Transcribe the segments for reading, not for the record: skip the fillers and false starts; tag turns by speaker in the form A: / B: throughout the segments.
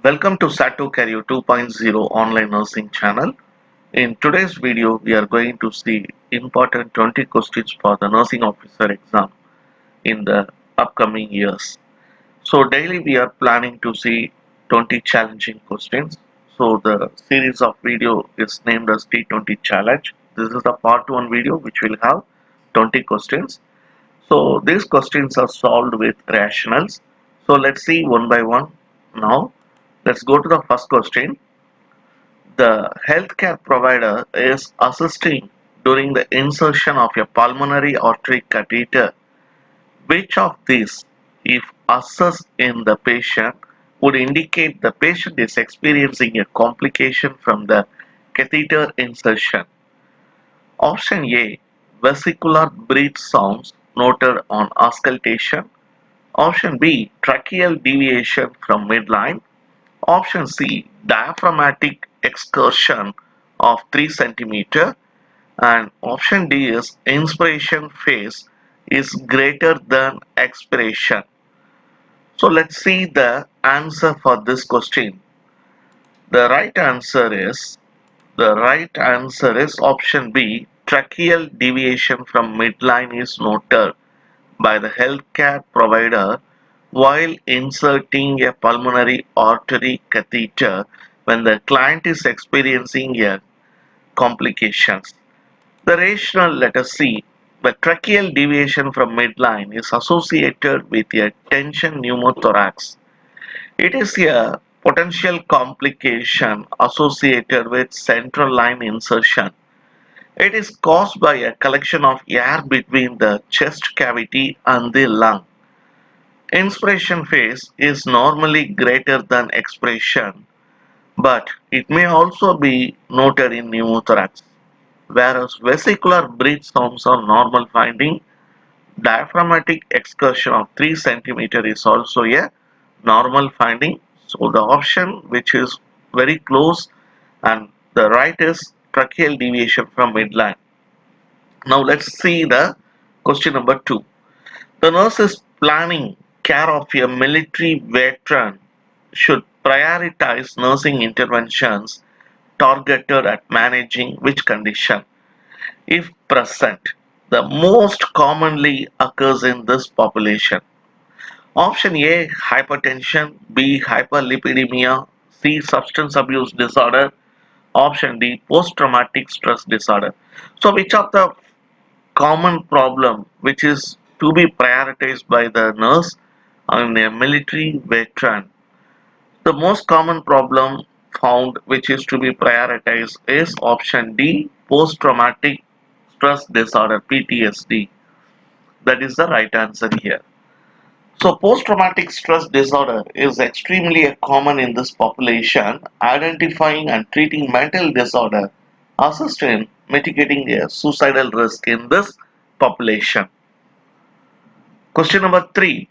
A: Welcome to Sato Career 2.0 online nursing channel. In today's video, we are going to see important 20 questions for the nursing officer exam in the upcoming years. So daily we are planning to see 20 challenging questions. So the series of video is named as T20 challenge. This is the part 1 video which will have 20 questions. So these questions are solved with rationals. So let's see one by one now. Let's go to the first question. The healthcare provider is assisting during the insertion of a pulmonary artery catheter. Which of these, if assessed in the patient, would indicate the patient is experiencing a complication from the catheter insertion? Option A, vesicular breath sounds noted on auscultation. Option B, tracheal deviation from midline. Option C, diaphragmatic excursion of 3 centimeter. And option D is inspiration phase is greater than expiration. So let's see the answer for this question. The right answer is option B. Tracheal deviation from midline is noted by the healthcare provider while inserting a pulmonary artery catheter when the client is experiencing a complications. The rationale, let us see. The tracheal deviation from midline is associated with a tension pneumothorax. It is a potential complication associated with central line insertion. It is caused by a collection of air between the chest cavity and the lung. Inspiration phase is normally greater than expiration, but it may also be noted in pneumothorax. Whereas vesicular breath sounds are normal finding, diaphragmatic excursion of 3 centimeter is also a normal finding. So the option which is very close and the right is tracheal deviation from midline. Now let's see the question number 2. The nurse is planning care of a military veteran should prioritize nursing interventions targeted at managing which condition, if present, the most commonly occurs in this population. Option A, hypertension. B, hyperlipidemia. C, substance abuse disorder. Option D, post-traumatic stress disorder. So which of the common problem which is to be prioritized by the nurse and a military veteran? The most common problem found which is to be prioritized is option D, post-traumatic stress disorder, PTSD. That is the right answer here. So post-traumatic stress disorder is extremely common in this population. Identifying and treating mental disorder assists in mitigating a suicidal risk in this population. Question number 3.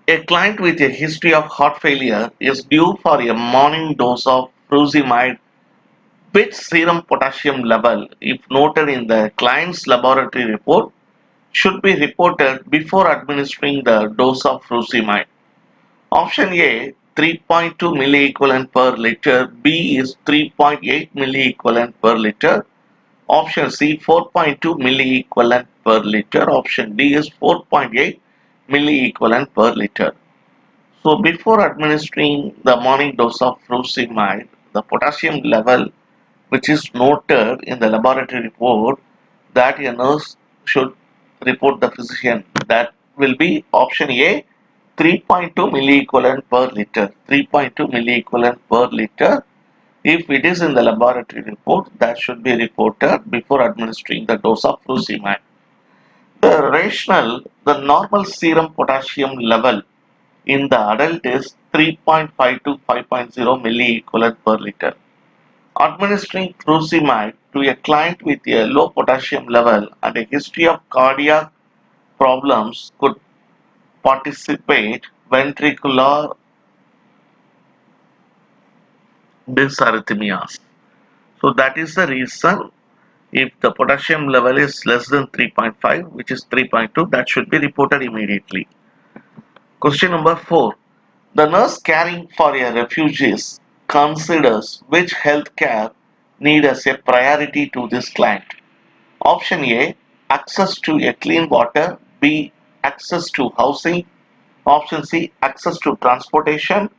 A: A client with a history of heart failure is due for a morning dose of furosemide. Which serum potassium level, if noted in the client's laboratory report, should be reported before administering the dose of furosemide? Option A, 3.2 milliequivalent per liter. B is 3.8 milliequivalent per liter. Option C, 4.2 milliequivalent per liter. Option D is 4.8 milliequivalent per liter. So before administering the morning dose of furosemide, the potassium level which is noted in the laboratory report that a nurse should report the physician, that will be option A, 3.2 milliequivalent per liter. 3.2 milliequivalent per liter. If it is in the laboratory report, that should be reported before administering the dose of furosemide. The rationale, the normal serum potassium level in the adult is 3.5 to 5.0 milliequivalent per liter. Administering furosemide to a client with a low potassium level and a history of cardiac problems could participate ventricular dysarrhythmias. So that is the reason if the potassium level is less than 3.5, which is 3.2, that should be reported immediately. Question number 4. The nurse caring for a refugee considers which healthcare need as a priority to this client. Option A, access to a clean water. B, access to housing. Option C, access to transportation.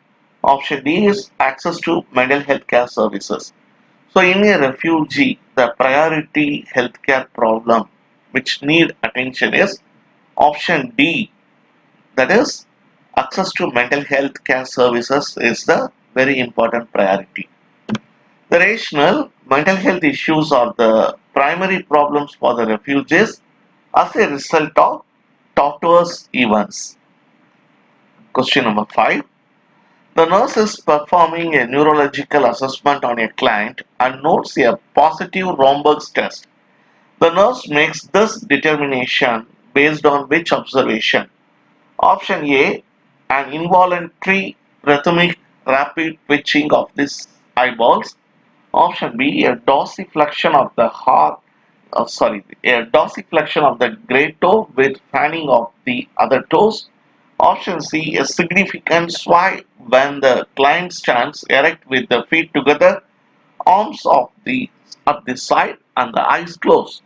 A: Option D is access to mental health care services. So in a refugee, the priority healthcare problem which need attention is option D, that is access to mental health care services is the very important priority. The rational mental health issues are the primary problems for the refugees as a result of tortuous events. Question number 5. The nurse is performing a neurological assessment on a client and notes a positive Romberg's test. The nurse makes this determination based on which observation? Option A, an involuntary rhythmic rapid twitching of these eyeballs. Option B, a dorsiflexion of the a dorsiflexion of the great toe with fanning of the other toes. Option C, a significant sway when the client stands erect with the feet together, arms of the at the side and the eyes closed.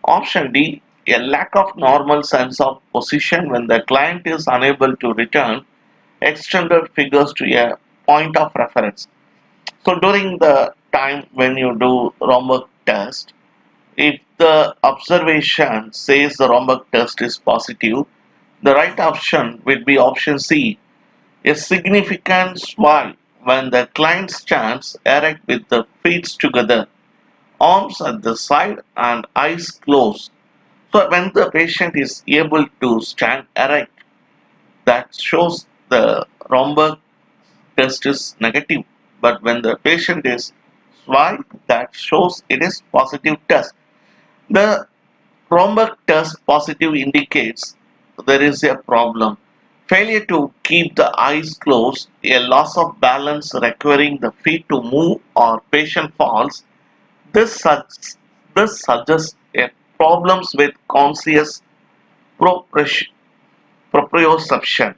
A: Option D, a lack of normal sense of position when the client is unable to return extended fingers to a point of reference. So during the time when you do Romberg test, if the observation says the Romberg test is positive, the right option will be option C, a significant sway when the client stands erect with the feet together, arms at the side and eyes closed. So when the patient is able to stand erect, that shows the Romberg test is negative. But when the patient is sway, that shows it is positive test. The Romberg test positive indicates there is a problem. Failure to keep the eyes closed, a loss of balance requiring the feet to move or patient falls. This, this suggests a problems with conscious proprioception.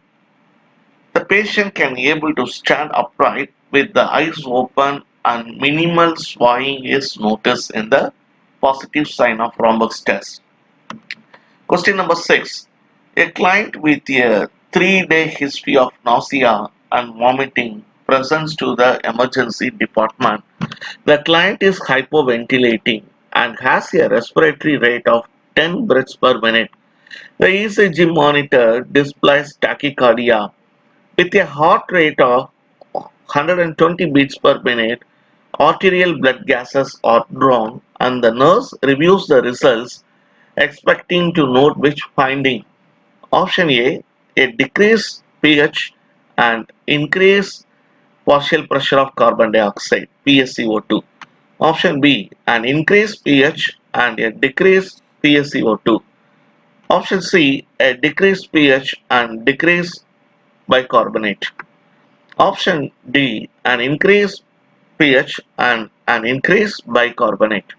A: The patient can be able to stand upright with the eyes open and minimal swaying is noticed in the positive sign of Romberg's test. Question number 6. A client with a 3-day history of nausea and vomiting presents to the emergency department. The client is hypoventilating and has a respiratory rate of 10 breaths per minute. The ECG monitor displays tachycardia with a heart rate of 120 beats per minute. Arterial blood gases are drawn and the nurse reviews the results expecting to note which finding. Option A decreased pH and increased partial pressure of carbon dioxide PSCO2. Option B, an increased pH and a decreased PSCO2. Option C, a decreased pH and decreased bicarbonate. Option D, an increased pH and an increased bicarbonate.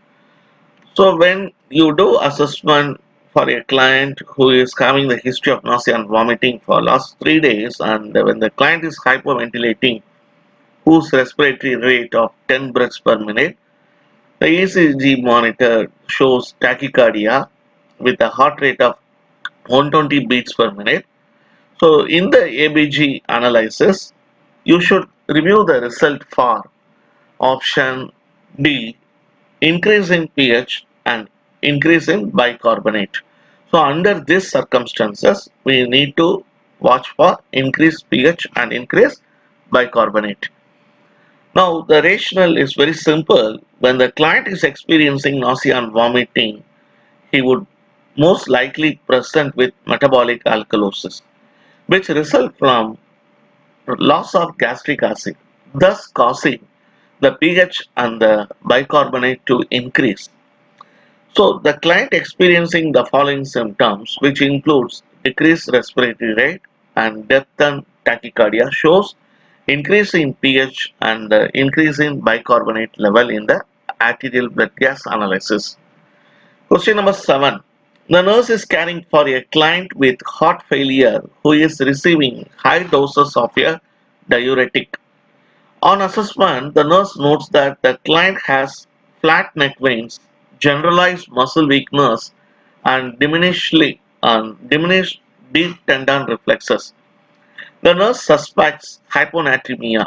A: So when you do assessment for a client who is having the history of nausea and vomiting for last 3 days, and when the client is hyperventilating, whose respiratory rate of 10 breaths per minute, the ECG monitor shows tachycardia with a heart rate of 120 beats per minute. So in the ABG analysis, you should review the result for option D, increase in pH and increase in bicarbonate. So under these circumstances, we need to watch for increased pH and increased bicarbonate. Now the rationale is very simple. When the client is experiencing nausea and vomiting, he would most likely present with metabolic alkalosis, which result from loss of gastric acid, thus causing the pH and the bicarbonate to increase. So the client experiencing the following symptoms, which includes decreased respiratory rate and depth and tachycardia, shows increase in pH and increase in bicarbonate level in the arterial blood gas analysis. Question number 7. The nurse is caring for a client with heart failure who is receiving high doses of a diuretic. On assessment, the nurse notes that the client has flat neck veins, generalized muscle weakness, and diminished deep tendon reflexes. The nurse suspects hyponatremia.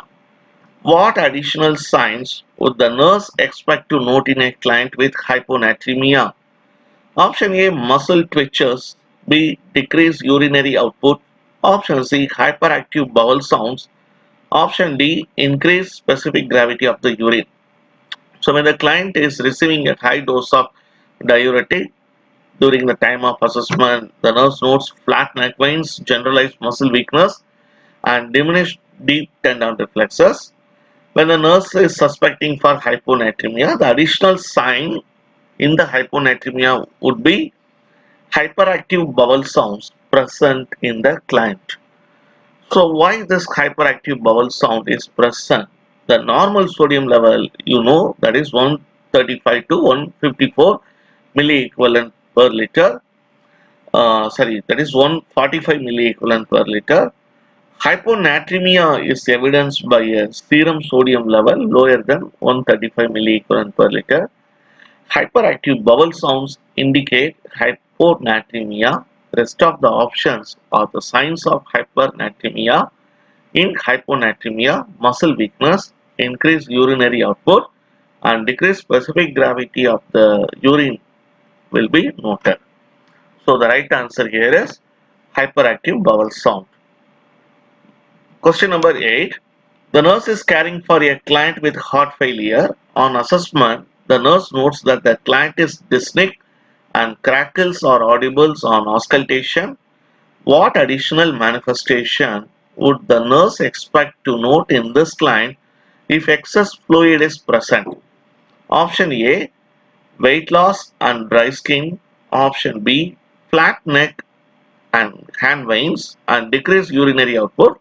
A: What additional signs would the nurse expect to note in a client with hyponatremia? Option A, muscle twitches. B, decreased urinary output. Option C, hyperactive bowel sounds. Option D, increased specific gravity of the urine. So when the client is receiving a high dose of diuretic during the time of assessment, the nurse notes flat neck veins, generalized muscle weakness, and diminished deep tendon reflexes. When the nurse is suspecting for hyponatremia, the additional sign in the hyponatremia would be hyperactive bowel sounds present in the client. So why this hyperactive bowel sound is present? The normal sodium level, that is 135 to 154 milliequivalent per liter. Sorry, that is 145 milliequivalent per liter. Hyponatremia is evidenced by a serum sodium level lower than 135 milliequivalent per liter. Hyperactive bowel sounds indicate hyponatremia. Rest of the options are the signs of hypernatremia. In hyponatremia, muscle weakness, increased urinary output, and decreased specific gravity of the urine will be noted. So the right answer here is hyperactive bowel sound. Question number 8. The nurse is caring for a client with heart failure. On assessment, the nurse notes that the client is dyspneic and crackles or audibles on auscultation. What additional manifestation would the nurse expect to note in this client if excess fluid is present? Option A, weight loss and dry skin. Option B, flat neck and hand veins and decreased urinary output.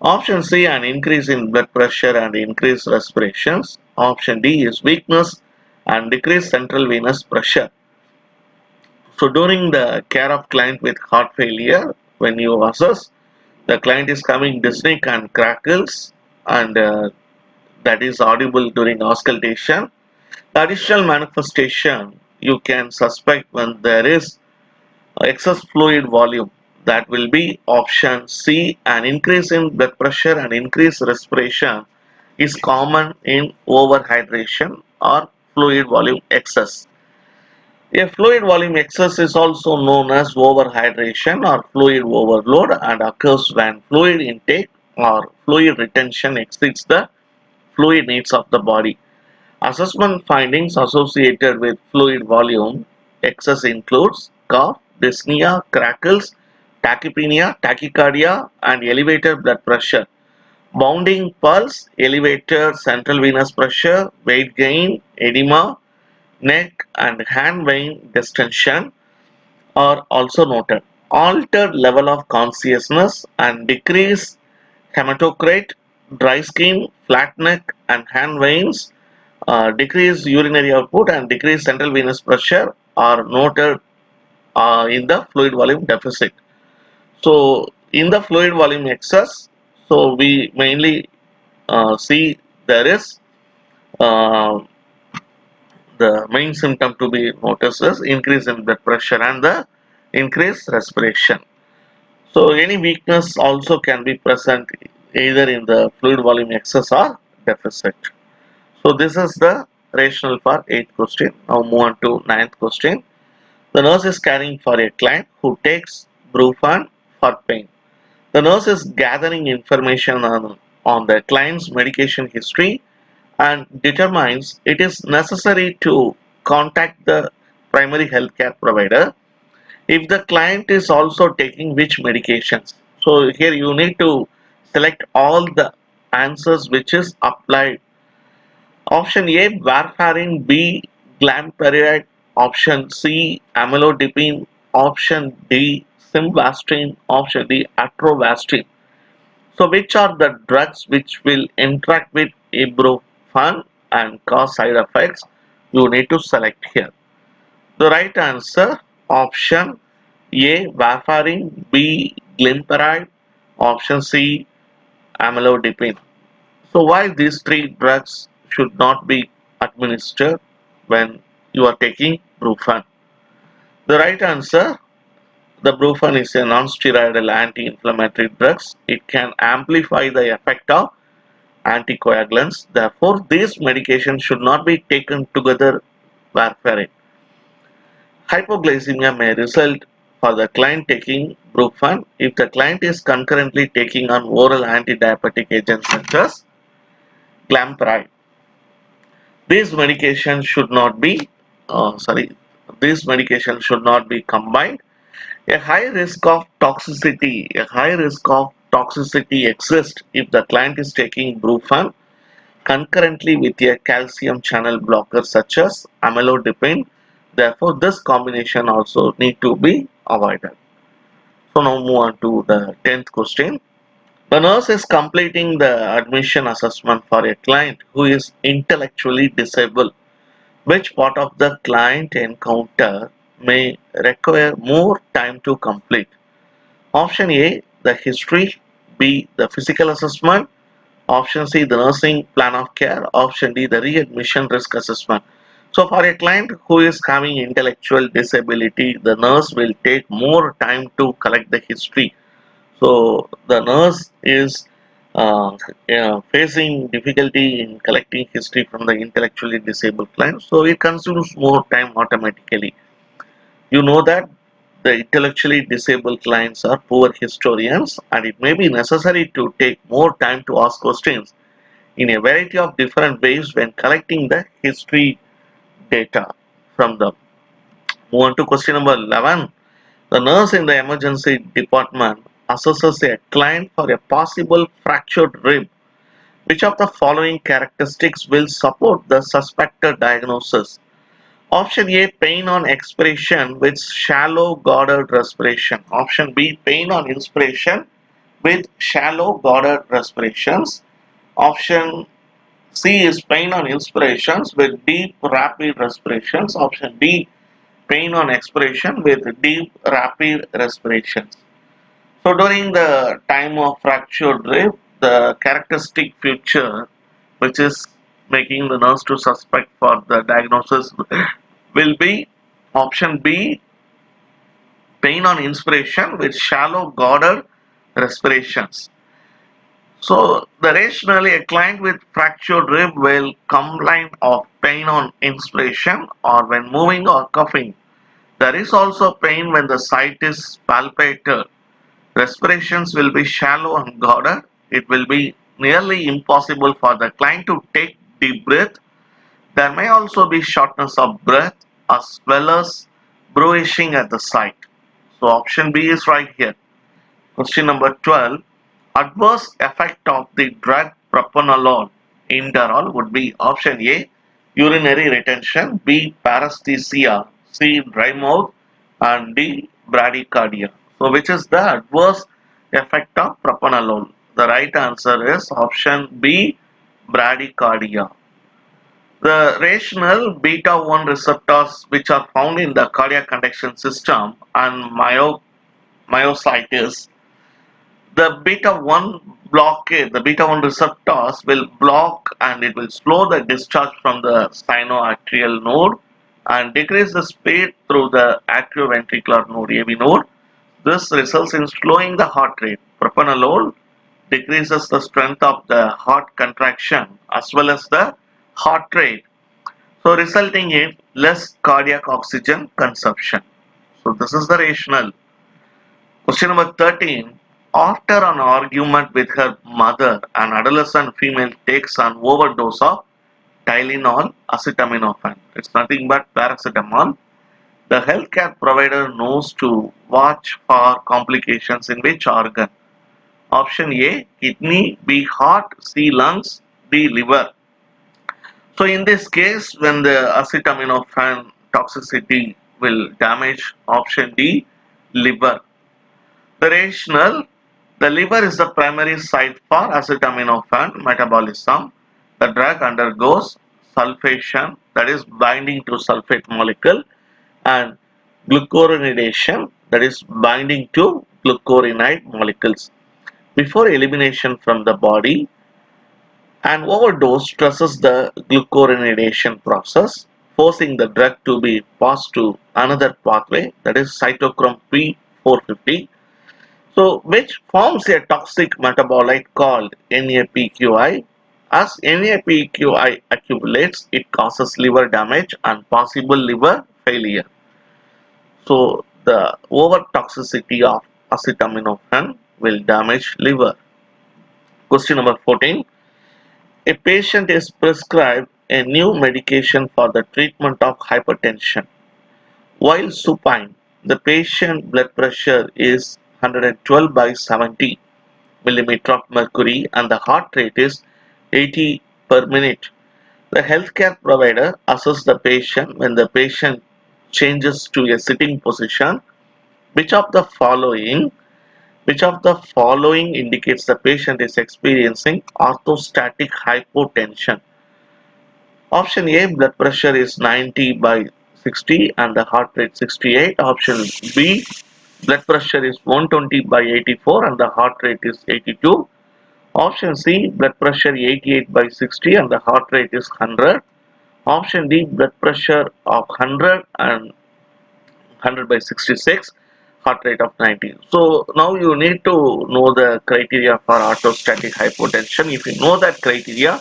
A: Option C, an increase in blood pressure and increased respirations. Option D is weakness and decreased central venous pressure. So during the care of client with heart failure, when you assess, the client is coming dyspneic and crackles and that is audible during auscultation. The additional manifestation you can suspect when there is excess fluid volume, that will be option C, an increase in blood pressure and increased respiration is common in overhydration or fluid volume excess. A fluid volume excess is also known as overhydration or fluid overload and occurs when fluid intake or fluid retention exceeds the fluid needs of the body. Assessment findings associated with fluid volume excess includes cough, dyspnea, crackles, tachypnea, tachycardia, and elevated blood pressure, bounding pulse, elevated central venous pressure, weight gain, edema, neck and hand vein distension are also noted. Altered level of consciousness and decreased hematocrit, dry skin, flat neck and hand veins, decreased urinary output and decreased central venous pressure are noted in the fluid volume deficit. So in the fluid volume excess, so we mainly see there is uh, the main symptom to be noticed is increase in blood pressure and the increased respiration. So any weakness also can be present either in the fluid volume excess or deficit. So this is the rationale for 8th question. Now move on to 9th question. The nurse is caring for a client who takes Brufen for pain. The nurse is gathering information on the client's medication history and determines it is necessary to contact the primary healthcare provider if the client is also taking which medications. So here you need to select all the answers which is applied. Option A, warfarin. B, glamperidine. Option C, amlodipine. Option D, simvastatin. Option D, atrovastine. So which are the drugs which will interact with ibuprofen and cause side effects? You need to select here. The right answer, option A, warfarin. B, glimepiride. Option C, amlodipine. So why these three drugs should not be administered when you are taking Brufen? The right answer, the Brufen is a non-steroidal anti-inflammatory drug. It can amplify the effect of anticoagulants. Therefore, these medications should not be taken together warfarin. Hypoglycemia may result for the client taking Brufen if the client is concurrently taking on oral antidiabetic agents such as glampride. These medications should not be, sorry, these medications should not be combined. A high risk of toxicity exists if the client is taking Brufen concurrently with a calcium channel blocker such as amlodipine. Therefore, this combination also need to be avoided. So now move on to the 10th question. The nurse is completing the admission assessment for a client who is intellectually disabled. Which part of the client encounter may require more time to complete? Option A, the history. B, the physical assessment. Option C, the nursing plan of care. Option D, the readmission risk assessment. So for a client who is having intellectual disability, the nurse will take more time to collect the history. So the nurse is facing difficulty in collecting history from the intellectually disabled client. So it consumes more time automatically. You know that the intellectually disabled clients are poor historians, and it may be necessary to take more time to ask questions in a variety of different ways when collecting the history data from them. Move on to question number 11. The nurse in the emergency department assesses a client for a possible fractured rib. Which of the following characteristics will support the suspected diagnosis? Option A, pain on expiration with shallow guarded respiration. Option B, pain on inspiration with shallow guarded respirations. Option C is pain on inspirations with deep rapid respirations. Option D, pain on expiration with deep rapid respirations. So during the time of fractured rib, the characteristic feature which is making the nurse to suspect for the diagnosis will be option B, pain on inspiration with shallow guarded respirations. So the rationally a client with fractured rib will complain of pain on inspiration or when moving or coughing. There is also pain when the site is palpated. Respirations will be shallow and guarded. It will be nearly impossible for the client to take deep breath. There may also be shortness of breath as well as bruising at the site. So option B is right here. Question number 12. Adverse effect of the drug propranolol Inderol would be option A, urinary retention, B, paresthesia, C, dry mouth, and D, bradycardia. So which is the adverse effect of propranolol? The right answer is option B, bradycardia. The rational beta 1 receptors which are found in the cardiac conduction system and myositis, the beta 1 receptors will block and it will slow the discharge from the sinoatrial node and decrease the speed through the atrioventricular node, AV node. This results in slowing the heart rate. Propranolol decreases the strength of the heart contraction as well as the heart rate, so resulting in less cardiac oxygen consumption. So this is the rationale. Question number 13. After an argument with her mother, an adolescent female takes an overdose of Tylenol acetaminophen. It's nothing but paracetamol. The healthcare provider knows to watch for complications in which organ? Option A, kidney, B, heart, C, lungs, D, liver. So in this case, when the acetaminophen toxicity will damage option D, liver. The rationale, the liver is the primary site for acetaminophen metabolism. The drug undergoes sulfation, that is binding to sulfate molecule, and glucuronidation, that is binding to glucuronide molecules. before elimination from the body. An overdose stresses the glucuronidation process, forcing the drug to be passed to another pathway, that is cytochrome P450, so which forms a toxic metabolite called NAPQI. As NAPQI accumulates, it causes liver damage and possible liver failure. So the over toxicity of acetaminophen will damage liver. Question number 14. A patient is prescribed a new medication for the treatment of hypertension. While supine, the patient blood pressure is 112 by 70 millimeter of mercury and the heart rate is 80 per minute. The healthcare provider assesses the patient when the patient changes to a sitting position. Which of the following which of the following indicates the patient is experiencing orthostatic hypotension? Option A, blood pressure is 90 by 60 and the heart rate 68. Option B, blood pressure is 120 by 84 and the heart rate is 82. Option C, blood pressure 88 by 60 and the heart rate is 100. Option D, blood pressure of 100 and 100 by 66, heart rate of 90. So now you need to know the criteria for orthostatic hypotension. If you know that criteria,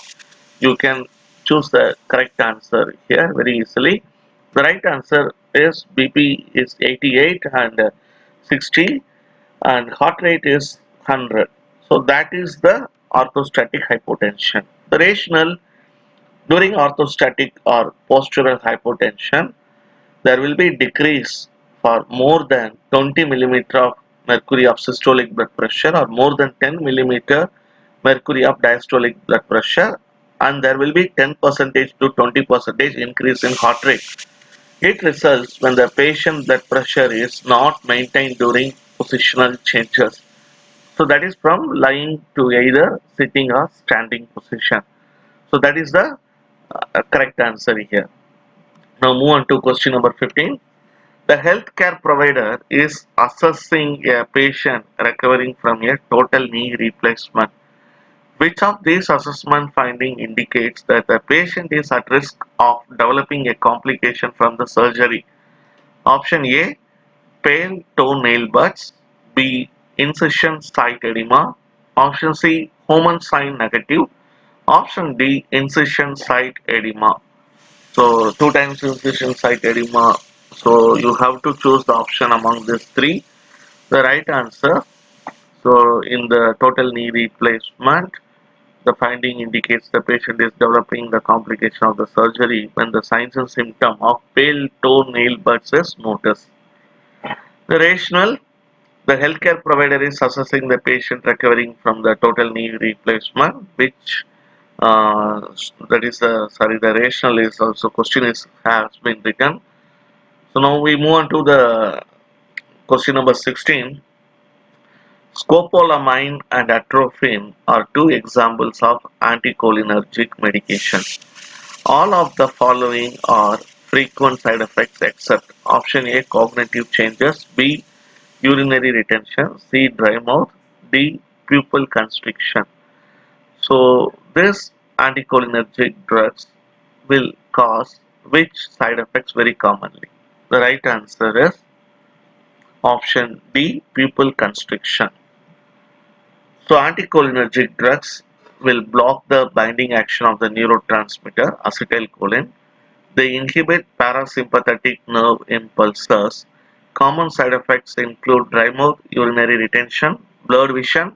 A: you can choose the correct answer here very easily. The right answer is BP is 88 and 60 and heart rate is 100. So that is the orthostatic hypotension. The rationale: during orthostatic or postural hypotension, there will be decrease for more than 20 millimeter of mercury of systolic blood pressure or more than 10 millimeter mercury of diastolic blood pressure, and there will be 10% to 20% increase in heart rate. It results when the patient blood pressure is not maintained during positional changes. So that is from lying to either sitting or standing position. So that is the correct answer here. Now move on to question number 15. The healthcare provider is assessing a patient recovering from a total knee replacement. Which of these assessment finding indicates that the patient is at risk of developing a complication from the surgery? Option A, pale toe-nail buds. B, incision site edema. Option C, Homan sign negative. Option D, incision site edema. So two times incision site edema. So you have to choose the option among these three. The right answer. So in the total knee replacement, the finding indicates the patient is developing the complication of the surgery when the signs and symptom of pale toe-nail buds is noticed. The rationale: the healthcare provider is assessing the patient recovering from the total knee replacement, which that is the rationale is also question is has been written. So now we move on to the question number 16. Scopolamine and atropine are two examples of anticholinergic medication. All of the following are frequent side effects except option A, cognitive changes, B, urinary retention, C, dry mouth, D, pupil constriction. So this anticholinergic drugs will cause which side effects very commonly? The right answer is option D, pupil constriction. So anticholinergic drugs will block the binding action of the neurotransmitter acetylcholine. They inhibit parasympathetic nerve impulses. Common side effects include dry mouth, urinary retention, blurred vision,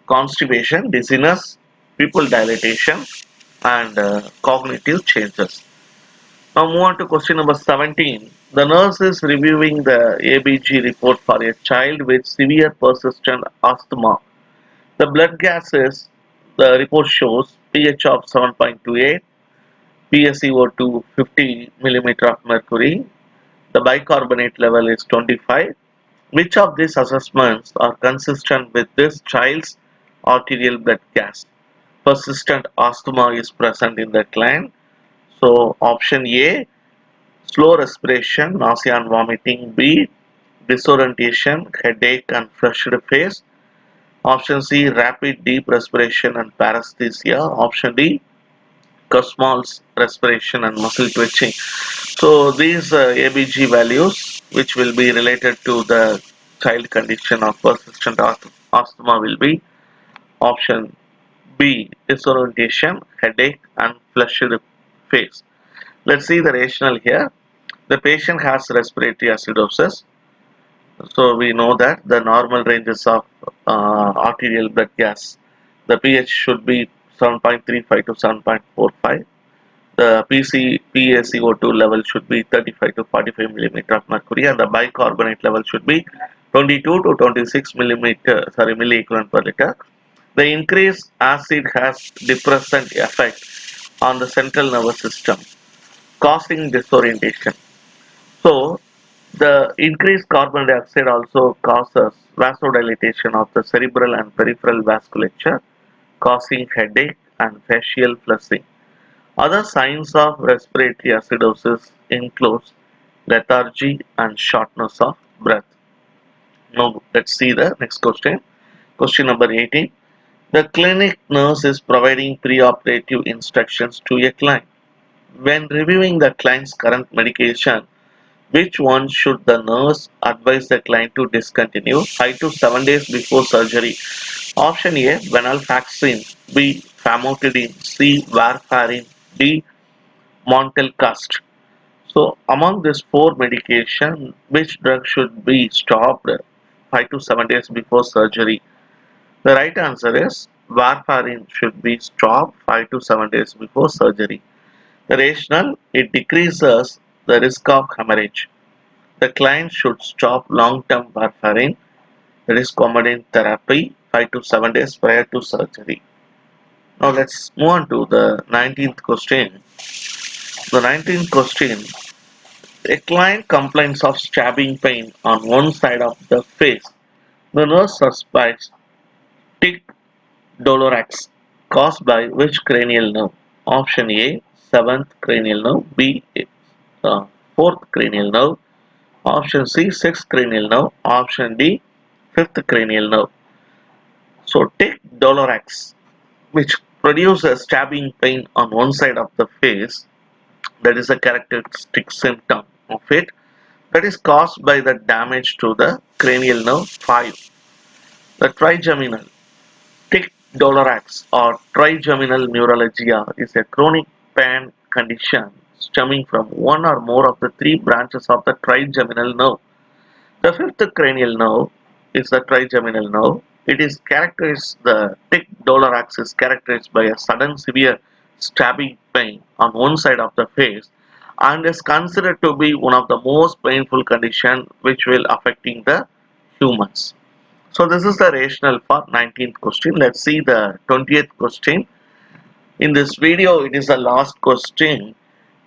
A: constipation, dizziness, pupil dilatation, and cognitive changes. Now move on to question number 17. The nurse is reviewing the ABG report for a child with severe persistent asthma. The blood gases, the report shows pH of 7.28, PaCO2 50 millimeter of mercury, the bicarbonate level is 25. Which of these assessments are consistent with this child's arterial blood gas? Persistent asthma is present in the client. So option A, slow respiration, nausea and vomiting. B, disorientation, headache and flushed face. Option C, rapid deep respiration and paresthesia. Option D, Kussmaul's respiration and muscle twitching. So these ABG values, which will be related to the child condition of persistent asthma, will be option B, disorientation, headache, and flushed face. Let's see the rationale here. The patient has respiratory acidosis. So we know that the normal ranges of arterial blood gas, the pH should be 7.35 to 7.45. The PaCO2 level should be 35 to 45 millimeter of mercury, and the bicarbonate level should be 22 to 26 milliequivalent per liter. The increased acid has depressant effect on the central nervous system, causing disorientation. So, the increased carbon dioxide also causes vasodilation of the cerebral and peripheral vasculature, causing headache and facial flushing. Other signs of respiratory acidosis include lethargy and shortness of breath. Now, let's see the next question. Question number 18. The clinic nurse is providing preoperative instructions to a client. When reviewing the client's current medication, which one should the nurse advise the client to discontinue 5 to 7 days before surgery? Option A, venlafaxine. B, famotidine. C, warfarin. D, montelukast. So, among these four medication, which drug should be stopped 5 to 7 days before surgery? The right answer is warfarin should be stopped 5 to 7 days before surgery. The rationale, it decreases the risk of hemorrhage. The client should stop long-term warfarin, that is Coumadin therapy, 5 to 7 days prior to surgery. Now let's move on to the 19th question. The 19th question, a client complains of stabbing pain on one side of the face. The nurse suspects tic douloureux caused by which cranial nerve? Option A, 7th cranial nerve. B, 4th cranial nerve. Option C, 6th cranial nerve. Option D, 5th cranial nerve. So tic douloureux, which produces stabbing pain on one side of the face, that is a characteristic symptom of it, that is caused by the damage to the cranial nerve 5. The trigeminal tic douloureux or trigeminal neuralgia is a chronic pain condition stemming from one or more of the three branches of the trigeminal nerve. The fifth cranial nerve is the trigeminal nerve. It is characterized, the tic douloureux is characterized by a sudden severe stabbing pain on one side of the face and is considered to be one of the most painful condition which will affecting the humans. So this is the rationale for 19th question. Let's see the 20th question. In this video, it is the last question.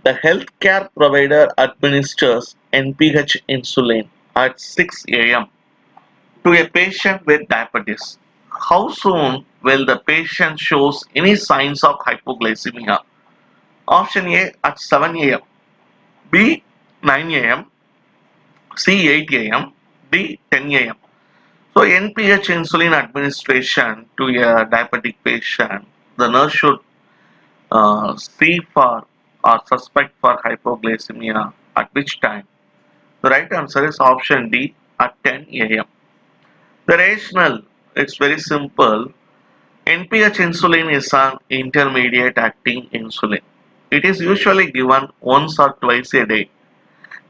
A: The healthcare provider administers NPH insulin at 6 a.m. to a patient with diabetes. How soon will the patient shows any signs of hypoglycemia? Option A, at 7 a.m. B, 9 a.m. C, 8 a.m. D, 10 a.m. So NPH insulin administration to a diabetic patient, the nurse should see for or suspect for hypoglycemia at which time? The right answer is option D, at 10 a.m. The rationale, it's very simple. NPH insulin is an intermediate acting insulin. It is usually given once or twice a day.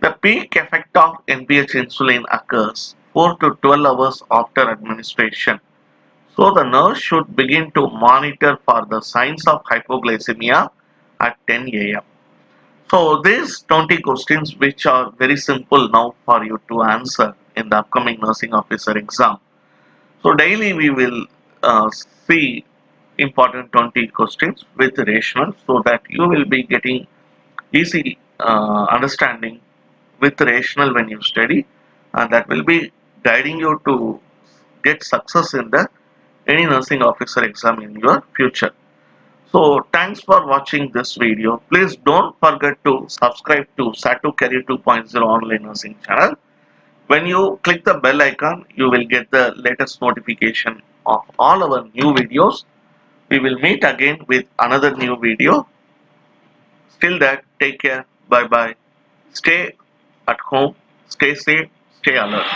A: The peak effect of NPH insulin occurs 4 to 12 hours after administration. So the nurse should begin to monitor for the signs of hypoglycemia at 10 a.m. So these 20 questions which are very simple now for you to answer in the upcoming nursing officer exam. So daily we will see important 20 questions with rational so that you will be getting easy understanding with rational when you study, and that will be guiding you to get success in the any nursing officer exam in your future. So thanks for watching this video. Please don't forget to subscribe to Satu Career 2.0 online nursing channel. When you click the bell icon, you will get the latest notification of all our new videos. We will meet again with another new video. Till that, take care. Bye bye. Stay at home, stay safe, stay alert.